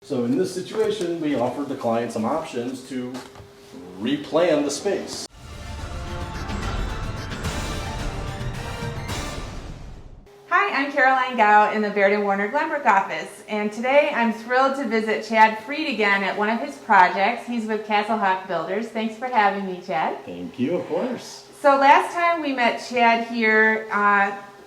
So in this situation, we offered the client some options to replan the space. Hi, I'm Caroline Gow in the Baird and Warner Glenbrook office, and today I'm thrilled to visit Chad Freid again at one of his projects. He's with Castlehawk Builders. Thanks for having me, Chad. Thank you, of course. So last time we met Chad here,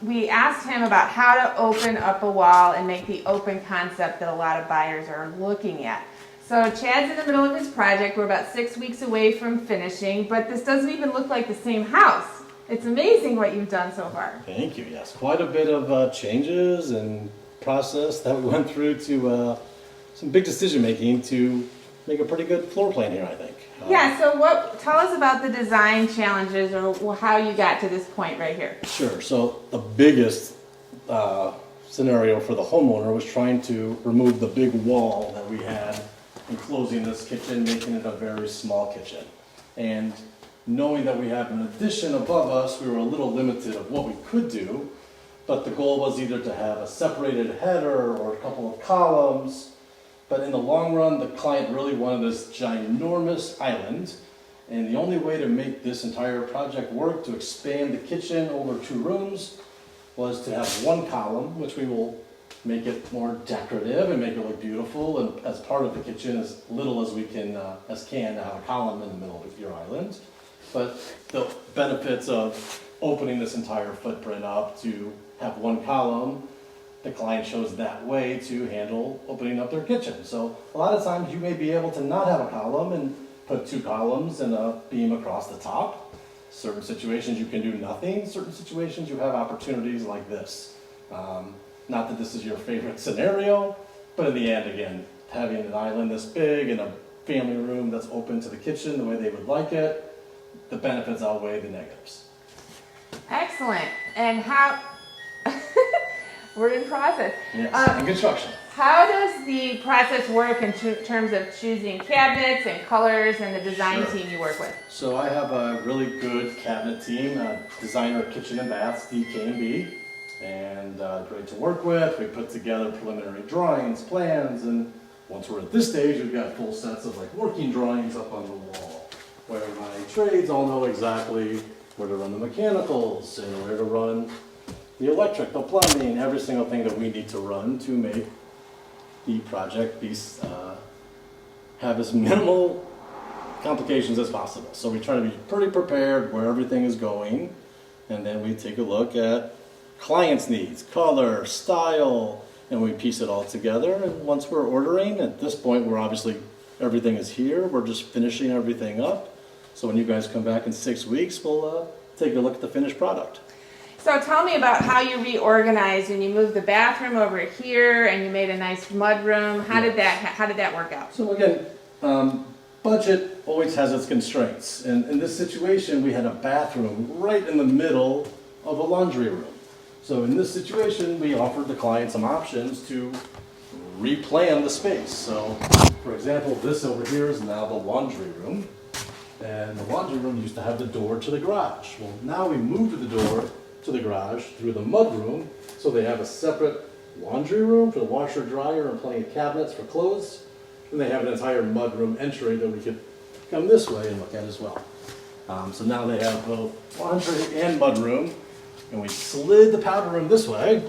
we asked him about how to open up a wall and make the open concept that a lot of buyers are looking at. So Chad's in the middle of his project. We're about 6 weeks away from finishing, but this doesn't even look like the same house. It's amazing what you've done so far. Thank you, yes. Quite a bit of changes and process that we went through to some big decision making to make a pretty good floor plan here, I think. Yeah, so tell us about the design challenges or how you got to this point right here. Sure, so the biggest scenario for the homeowner was trying to remove the big wall that we had enclosing this kitchen, making it a very small kitchen. And knowing that we have an addition above us, we were a little limited of what we could do, but the goal was either to have a separated header or a couple of columns. But in the long run, the client really wanted this ginormous island, and the only way to make this entire project work, to expand the kitchen over 2 rooms, was to have one column, which we will make it more decorative and make it look beautiful, and as part of the kitchen, as little as we can, to have a column in the middle of your island. But the benefits of opening this entire footprint up to have one column, the client chose that way to handle opening up their kitchen. So a lot of times you may be able to not have a column and put 2 columns and a beam across the top. Certain situations you can do nothing. Certain situations you have opportunities like this. Not that this is your favorite scenario, but in the end, again, having an island this big and a family room that's open to the kitchen the way they would like it, the benefits outweigh the negatives. Excellent. And how... We're in process. Yes, in construction. How does the process work in terms of choosing cabinets and colors and the design team you work with? So I have a really good cabinet team, designer of kitchen and baths, DK&B, and great to work with. We put together preliminary drawings, plans, and once we're at this stage, we've got full sets of like working drawings up on the wall, where my trades all know exactly where to run the mechanicals and where to run the electric, the plumbing, every single thing that we need to run to make the project have as minimal complications as possible. So we try to be pretty prepared where everything is going, and then we take a look at clients' needs, color, style, and we piece it all together. And once we're ordering, at this point we're obviously, everything is here, we're just finishing everything up. So when you guys come back in 6 weeks, we'll take a look at the finished product. So tell me about how you reorganized and you moved the bathroom over here and you made a nice mud room. How did that work out? So again, budget always has its constraints. And in this situation, we had a bathroom right in the middle of a laundry room. So in this situation, we offered the client some options to replan the space. So for example, this over here is now the laundry room. And the laundry room used to have the door to the garage. Well, now we moved the door to the garage through the mud room, so they have a separate laundry room for the washer dryer and plenty of cabinets for clothes, and they have an entire mud room entry that we could come this way and look at as well. So now they have both laundry and mud room, and we slid the powder room this way.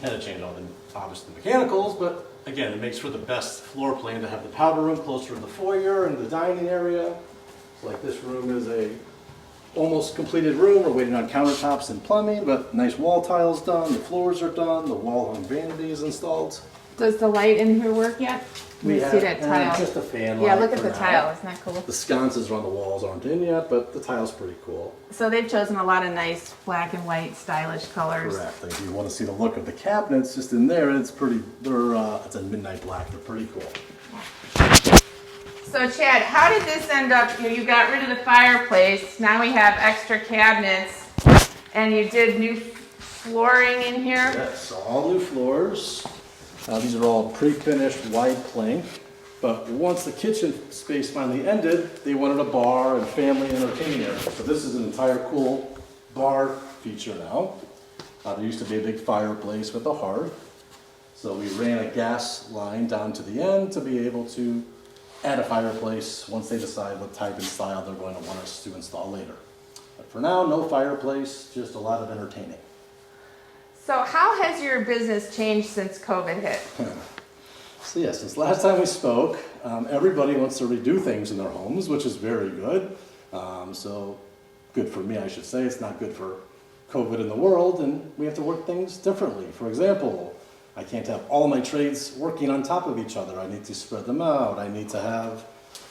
Had to change all the obvious mechanicals, but again, it makes for the best floor plan to have the powder room closer to the foyer and the dining area. So like this room is a almost completed room. We're waiting on countertops and plumbing, but nice wall tiles done, the floors are done, the wall hung vanity is installed. Does the light in here work yet? We see that tile. Just a fan Yeah, light look at for the now. tile. Isn't that cool? The sconces around the walls aren't in yet, but the tile's pretty cool. So they've chosen a lot of nice black and white stylish colors. Correct. If you want to see the look of the cabinets, just in there, it's pretty, it's a midnight black. They're pretty cool. So Chad, how did this end up? You got rid of the fireplace. Now we have extra cabinets, and you did new flooring in here. Yes, all new floors. These are all pre-finished wide plank. But once the kitchen space finally ended, they wanted a bar and family entertaining area. So this is an entire cool bar feature now. There used to be a big fireplace with a hearth. So we ran a gas line down to the end to be able to add a fireplace once they decide what type and style they're going to want us to install later. But for now, no fireplace, just a lot of entertaining. So how has your business changed since COVID hit? So yeah, since last time we spoke, everybody wants to redo things in their homes, which is very good. So good for me, I should say. It's not good for COVID in the world, and we have to work things differently. For example, I can't have all my trades working on top of each other. I need to spread them out. I need to have,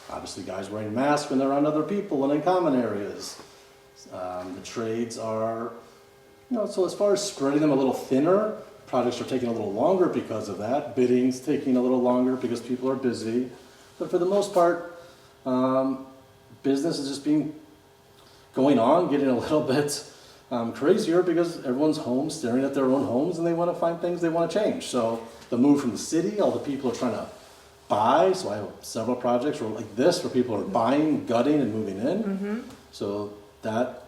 obviously, guys wearing masks when they're around other people and in common areas. The trades are, so as far as spreading them a little thinner, projects are taking a little longer because of that. Bidding's taking a little longer because people are busy. But for the most part, business is just going on, getting a little bit crazier because everyone's home, staring at their own homes, and they want to find things they want to change. So the move from the city, all the people are trying to buy. So I have several projects like this where people are buying, gutting, and moving in. Mm-hmm. So that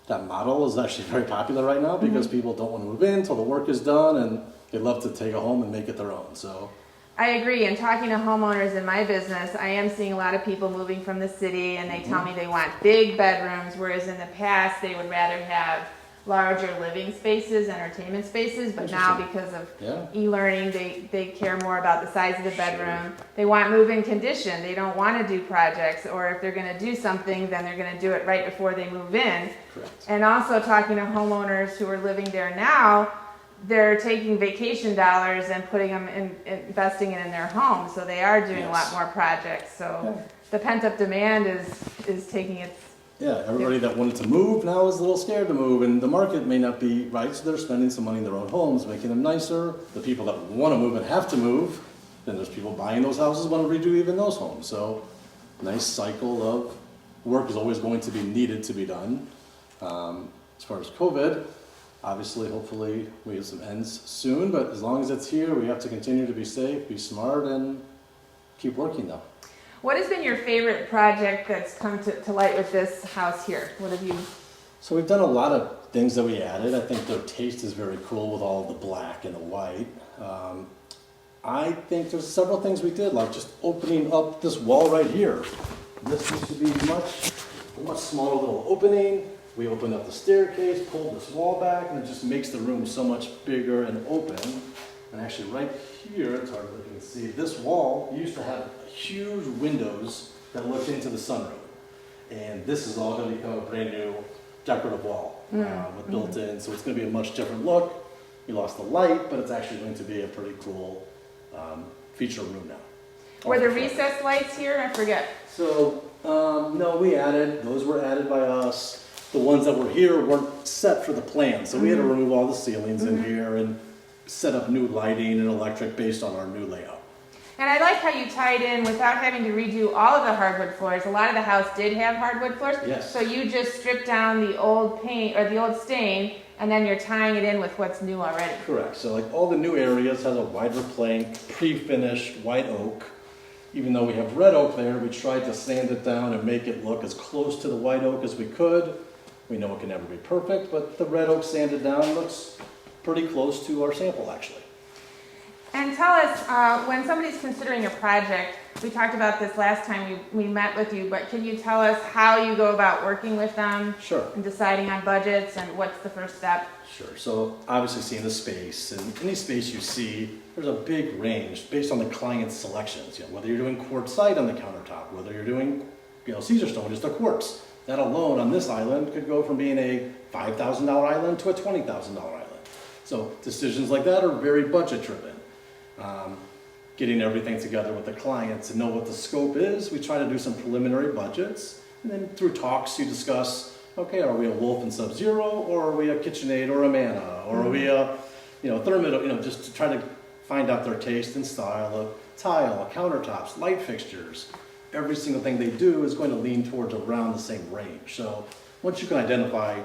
model is actually very popular right now because people don't want to move in until the work is done, and they love to take a home and make it their own. So I agree. And talking to homeowners in my business, I am seeing a lot of people moving from the city, and they tell me they want big bedrooms, whereas in the past they would rather have larger living spaces, entertainment spaces, but now because of e-learning, they care more about the size of the bedroom. They want move-in condition. They don't want to do projects, or if they're going to do something, then they're going to do it right before they move in. Correct. And also talking to homeowners who are living there now, they're taking vacation dollars and putting them in, investing it in their home, so they are doing a lot more projects. So the pent-up demand is taking its... Yeah, everybody that wanted to move now is a little scared to move, and the market may not be right, so they're spending some money in their own homes, making them nicer. The people that want to move and have to move, then there's people buying those houses want to redo even those homes. So nice cycle of work is always going to be needed to be done. As far as COVID, obviously, hopefully we have some ends soon, but as long as it's here, we have to continue to be safe, be smart, and keep working though. What has been your favorite project that's come to light with this house here? What have you... So we've done a lot of things that we added. I think their taste is very cool with all the black and the white. I think there's several things we did, like just opening up this wall right here. This used to be a much smaller little opening. We opened up the staircase, pulled this wall back, and it just makes the room so much bigger and open. And actually right here, it's hard to look and see, this wall used to have huge windows that looked into the sunroom. And this is all going to become a brand new decorative wall with built-in, so it's going to be a much different look. We lost the light, but it's actually going to be a pretty cool feature room now. Were there recessed lights here? I forget. So, no, those were added by us. The ones that were here weren't set for the plan, so we had to remove all the ceilings in here and set up new lighting and electric based on our new layout. And I like how you tied in without having to redo all of the hardwood floors. A lot of the house did have hardwood floors. Yes. So you just stripped down the old paint or the old stain, and then you're tying it in with what's new already. Correct. So like all the new areas has a wider plank, pre-finished white oak. Even though we have red oak there, we tried to sand it down and make it look as close to the white oak as we could. We know it can never be perfect, but the red oak sanded down looks pretty close to our sample actually. And tell us, when somebody's considering a project, we talked about this last time we met with you, but can you tell us how you go about working with them? Sure. And deciding on budgets and what's the first step? Sure. So obviously seeing the space, and any space you see, there's a big range based on the client's selections. Whether you're doing quartzite on the countertop, whether you're doing Caesar stone, just a quartz. That alone on this island could go from being a $5,000 island to a $20,000 island. So decisions like that are very budget driven. Getting everything together with the clients and know what the scope is. We try to do some preliminary budgets, and then through talks you discuss, okay, are we a Wolf and Sub-Zero, or are we a KitchenAid or a Mana, or are we a Thermidor, just to try to find out their taste and style of tile, countertops, light fixtures. Every single thing they do is going to lean towards around the same range. So once you can identify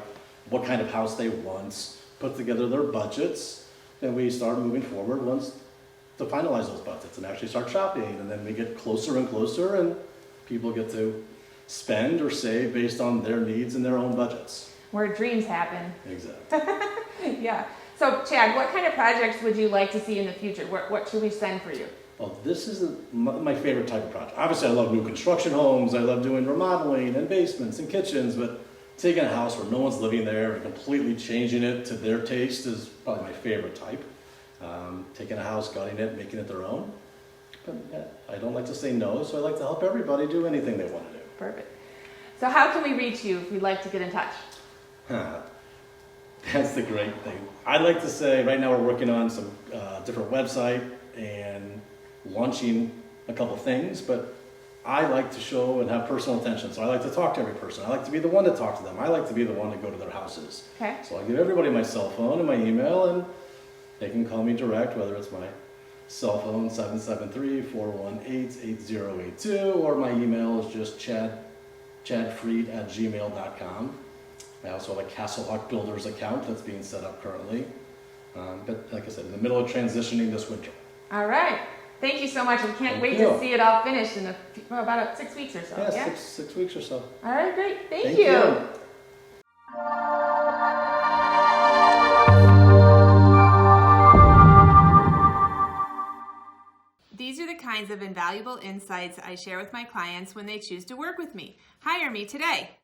what kind of house they want, put together their budgets, then we start moving forward to finalize those budgets and actually start shopping. And then we get closer and closer, and people get to spend or save based on their needs and their own budgets. Where dreams happen. Exactly. Yeah. So Chad, what kind of projects would you like to see in the future? What should we send for you? Well, this is my favorite type of project. Obviously, I love new construction homes. I love doing remodeling and basements and kitchens, but taking a house where no one's living there and completely changing it to their taste is probably my favorite type. Taking a house, gutting it, making it their own. But I don't like to say no, so I like to help everybody do anything they want to do. Perfect. So how can we reach you if you'd like to get in touch? That's the great thing. I'd like to say right now we're working on some different website and launching a couple things, but I like to show and have personal attention. So I like to talk to every person. I like to be the one to talk to them. I like to be the one to go to their houses. Okay. So I give everybody my cell phone and my email, and they can call me direct, whether it's my cell phone 773-418-8082, or my email is just ChadFreid@gmail.com. I also have a Castlehawk Builders account that's being set up currently. But like I said, in the middle of transitioning this winter. All right. Thank you so much. We can't wait you. to see it all finished in about 6 weeks or so. Yeah, six weeks or so. All right, great. Thank you. you. These are the kinds of invaluable insights I share with my clients when they choose to work with me. Hire me today.